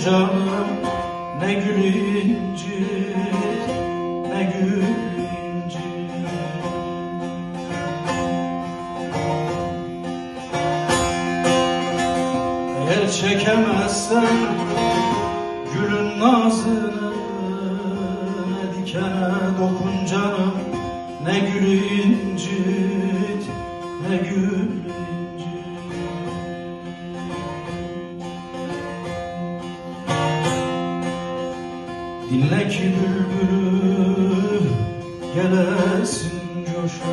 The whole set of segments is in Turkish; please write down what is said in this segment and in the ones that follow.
canım, ne gül incir, ne gül incir. Eğer çekemezsen gülün nazını, ne dikene dokun canım, ne gül incit, ne gül incit. Dinle ki bülbülü gelesin coşa,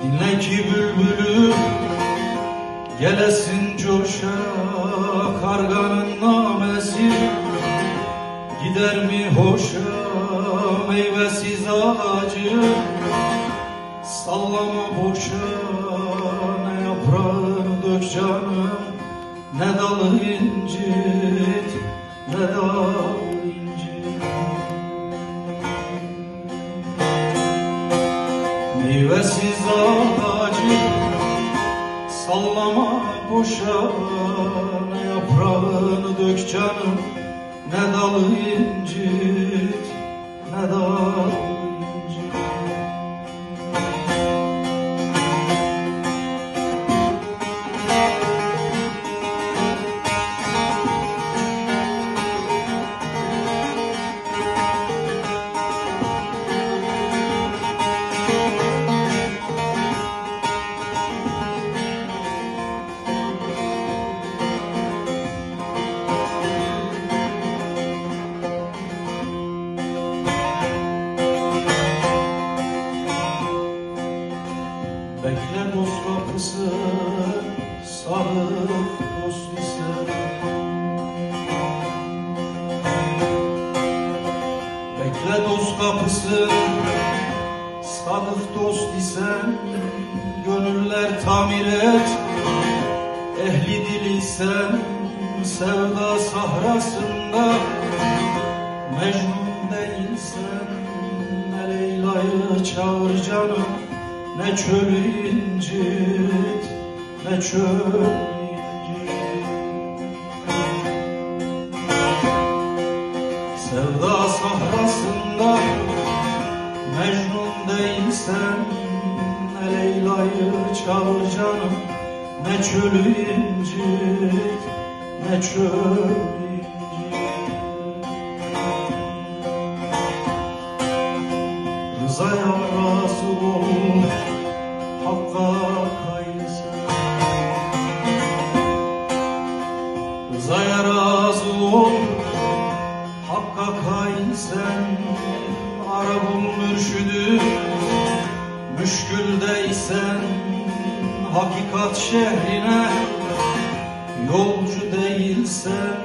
dinle ki bülbülü gelesin coşa. Karganın namesi gider mi hoşa, meyvesiz ağacı sallama boşa. Ne yaprağını dök canım, ne dalı incit, ne dalı incit. Meyvesiz ağacı sallama boşa. Ne yaprağını dök canım, ne dalı incit, ne dalı incit. Bekle dost kapısı, sadık dost ise. Bekle dost kapısı, sadık dost isen. Gönüller tamir et, ehli dil isen. Sevda sahrasında Mecnun değilsen, ne Leyla'yı çağır canım, ne çölü incit, ne çölü incit. Sevda sahrasında Mecnun değilsen, ne Leyla'yı çağır canım, ne çölü incit, ne çölü incit. Rızaya razı ol, Hakka kayırsan. Rızaya razı ol, Hakka kayırsan. Arabul mürşüdü müşküldeysen, hakikat şehrine yolcu değilsen.